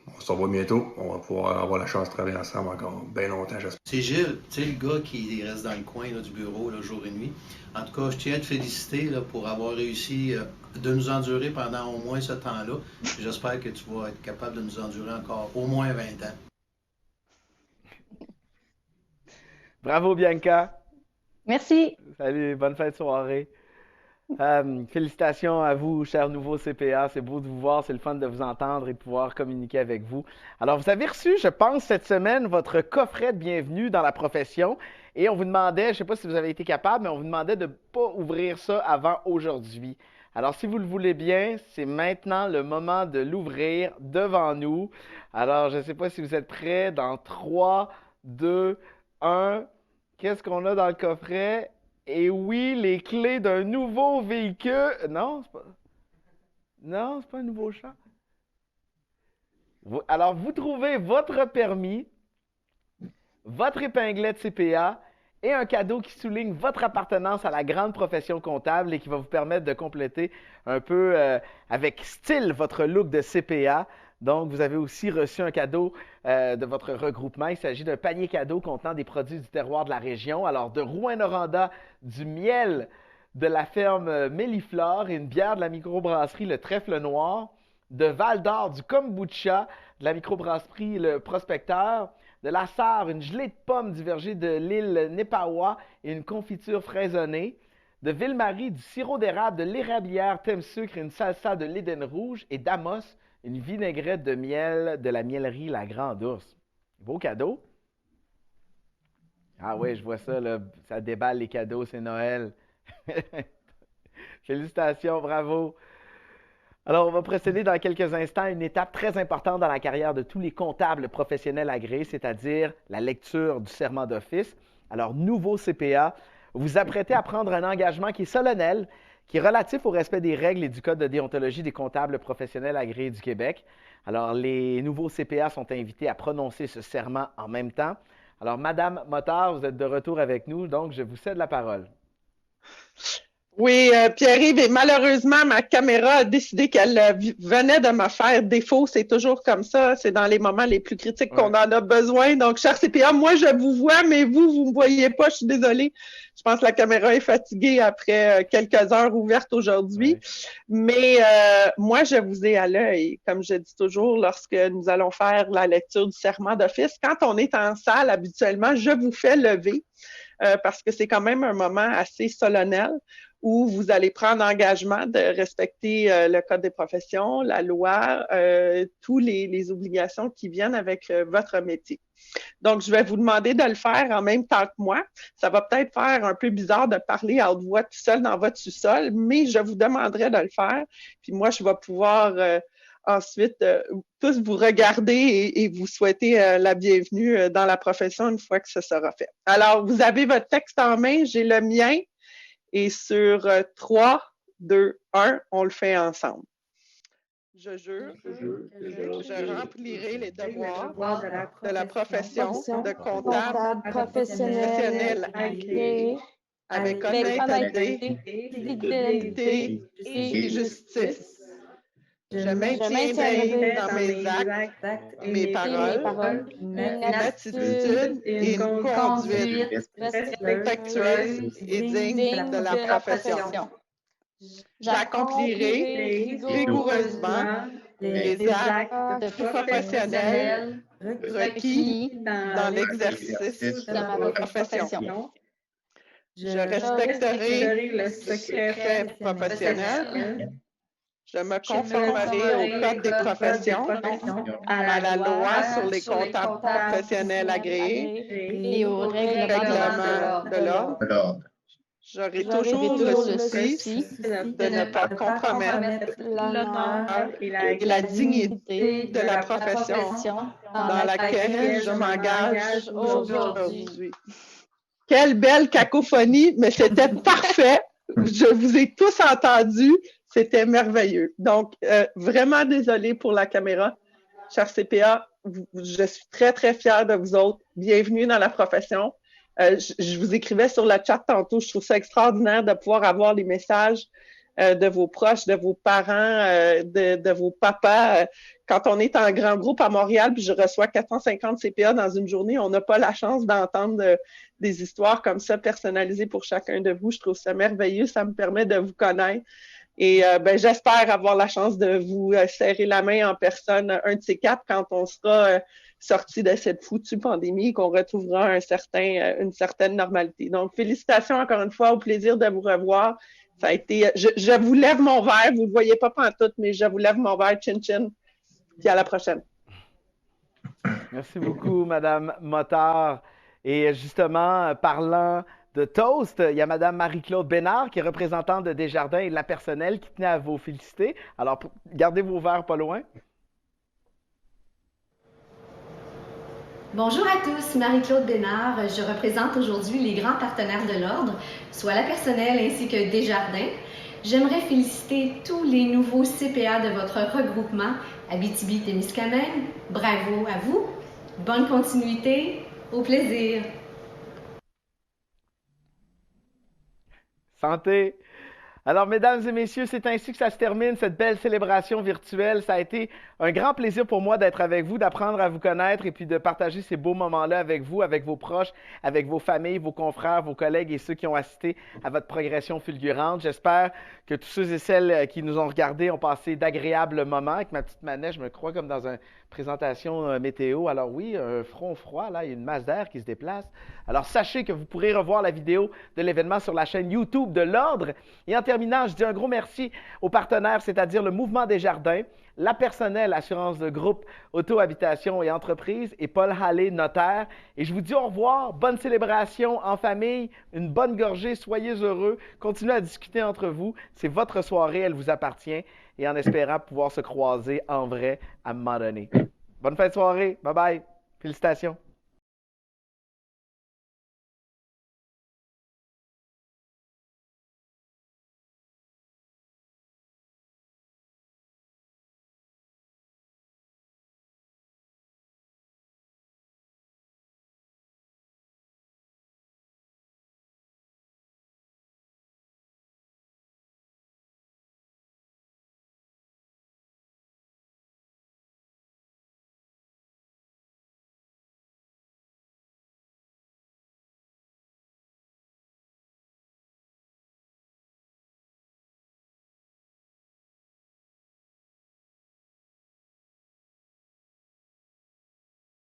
On se revoit bientôt. On va pouvoir avoir la chance de travailler ensemble encore bien longtemps, j'espère. C'est Gilles, tu sais, le gars qui reste dans le coin là, du bureau là, jour et nuit. En tout cas, je tiens à te féliciter là, pour avoir réussi de nous endurer pendant au moins ce temps-là. J'espère que tu vas être capable de nous endurer encore au moins 20 ans. Bravo, Bianca. Merci. Salut, bonne fin de soirée. Félicitations à vous, chers nouveaux CPA. C'est beau de vous voir, c'est le fun de vous entendre et de pouvoir communiquer avec vous. Alors, vous avez reçu, je pense, cette semaine, votre coffret de bienvenue dans la profession. Et on vous demandait, je ne sais pas si vous avez été capable, mais on vous demandait de ne pas ouvrir ça avant aujourd'hui. Alors, si vous le voulez bien, c'est maintenant le moment de l'ouvrir devant nous. Alors, je ne sais pas si vous êtes prêts. Dans 3, 2, 1, qu'est-ce qu'on a dans le coffret? Et oui, les clés d'un nouveau véhicule. Non, c'est pas. Non, c'est pas un nouveau char. Alors, vous trouvez votre permis, votre épinglette CPA et un cadeau qui souligne votre appartenance à la grande profession comptable et qui va vous permettre de compléter un peu avec style votre look de CPA. Donc, vous avez aussi reçu un cadeau de votre regroupement. Il s'agit d'un panier cadeau contenant des produits du terroir de la région. Alors, de Rouyn-Noranda, du miel de la ferme Méliflore et une bière de la microbrasserie Le Trèfle Noir. De Val-d'Or, du kombucha de la microbrasserie Le Prospecteur. De la Sarre, une gelée de pommes du verger de l'île Nepawa et une confiture fraisonnée. De Ville-Marie, du sirop d'érable de l'érablière Thème Sucre et une salsa de l'Éden Rouge. Et d'Amos, une vinaigrette de miel de la miellerie La Grande Ourse. Beau cadeau. Ah oui, je vois ça, là, ça déballe les cadeaux, c'est Noël. Félicitations, bravo. Alors, on va procéder dans quelques instants à une étape très importante dans la carrière de tous les comptables professionnels agréés, c'est-à-dire la lecture du serment d'office. Alors, nouveau CPA, vous vous apprêtez à prendre un engagement qui est solennel, qui est relatif au respect des règles et du Code de déontologie des comptables professionnels agréés du Québec. Alors, les nouveaux CPA sont invités à prononcer ce serment en même temps. Alors, Madame Motard, vous êtes de retour avec nous, donc je vous cède la parole. Oui, Pierre-Yves, et malheureusement, ma caméra a décidé qu'elle venait de me faire défaut. C'est toujours comme ça. C'est dans les moments les plus critiques qu'on en a besoin. Donc, cher CPA, moi, je vous vois, mais vous ne me voyez pas. Je suis désolée. Je pense que la caméra est fatiguée après quelques heures ouvertes aujourd'hui. Mais moi, je vous ai à l'œil, comme je dis toujours, lorsque nous allons faire la lecture du serment d'office. Quand on est en salle, habituellement, je vous fais lever parce que c'est quand même un moment assez solennel où vous allez prendre engagement de respecter le Code des professions, la loi, toutes les obligations qui viennent avec votre métier. Donc, je vais vous demander de le faire en même temps que moi. Ça va peut-être faire un peu bizarre de parler à haute voix tout seul dans votre sous-sol, mais je vous demanderai de le faire. Puis moi, je vais pouvoir ensuite tous vous regarder et vous souhaiter la bienvenue dans la profession une fois que ce sera fait. Alors, vous avez votre texte en main, j'ai le mien. Et sur 3, 2, 1, on le fait ensemble. Je jure que je remplirai les devoirs de la profession de comptable professionnel agréé avec honnêteté, fidélité et justice. Je maintiendrai dans mes actes et mes paroles une attitude et une conduite respectueuse et digne de la profession. J'accomplirai rigoureusement les actes professionnels requis dans l'exercice de ma profession. Je respecterai le secret professionnel. Je me conformerai au Code des professions, à la loi sur les comptables professionnels agréés et au règlement de l'ordre. J'aurai toujours le souci de ne pas compromettre l'honneur et la dignité de la profession dans laquelle je m'engage aujourd'hui. Quelle belle cacophonie, mais c'était parfait. Je vous ai tous entendus. C'était merveilleux. Donc, vraiment désolée pour la caméra. Chers CPA, je suis très, très fière de vous autres. Bienvenue dans la profession. Je vous écrivais sur le chat tantôt, je trouve ça extraordinaire de pouvoir avoir les messages de vos proches, de vos parents, de vos papas. Quand on est en grand groupe à Montréal, puis je reçois 450 CPA dans une journée, on n'a pas la chance d'entendre des histoires comme ça personnalisées pour chacun de vous. Je trouve ça merveilleux, ça me permet de vous connaître. Et j'espère avoir la chance de vous serrer la main en personne un de ces quatre quand on sera sorti de cette foutue pandémie et qu'on retrouvera une certaine normalité. Donc, félicitations encore une fois, au plaisir de vous revoir. Ça a été, je vous lève mon verre, vous ne le voyez pas pantoute, mais je vous lève mon verre, chin chin, puis à la prochaine. Merci beaucoup, Madame Motard. Et justement, parlant de toast, il y a Mme Marie-Claude Bénard, qui est représentante de Desjardins et de la personnel, qui tenait à vous féliciter. Alors, gardez vos verres pas loin. Bonjour à tous, Marie-Claude Bénard. Je représente aujourd'hui les grands partenaires de l'Ordre, soit la personnel ainsi que Desjardins. J'aimerais féliciter tous les nouveaux CPA de votre regroupement Abitibi-Témiscamingue. Bravo à vous. Bonne continuité. Au plaisir. Santé! Alors, mesdames et messieurs, c'est ainsi que ça se termine, cette belle célébration virtuelle. Ça a été un grand plaisir pour moi d'être avec vous, d'apprendre à vous connaître et puis de partager ces beaux moments-là avec vous, avec vos proches, avec vos familles, vos confrères, vos collègues et ceux qui ont assisté à votre progression fulgurante. J'espère que tous ceux et celles qui nous ont regardés ont passé d'agréables moments. Avec ma petite manette, je me crois comme dans une présentation météo. Alors oui, un front froid, là, il y a une masse d'air qui se déplace. Alors sachez que vous pourrez revoir la vidéo de l'événement sur la chaîne YouTube de l'Ordre. Et en terminant, je dis un gros merci aux partenaires, c'est-à-dire le Mouvement Desjardins, la personnel assurance de groupe, auto-habitation et entreprise et Paul Hallé, notaire. Et je vous dis au revoir, bonne célébration en famille, une bonne gorgée, soyez heureux, continuez à discuter entre vous. C'est votre soirée, elle vous appartient et en espérant pouvoir se croiser en vrai à un moment donné. Bonne fin de soirée, bye bye, félicitations.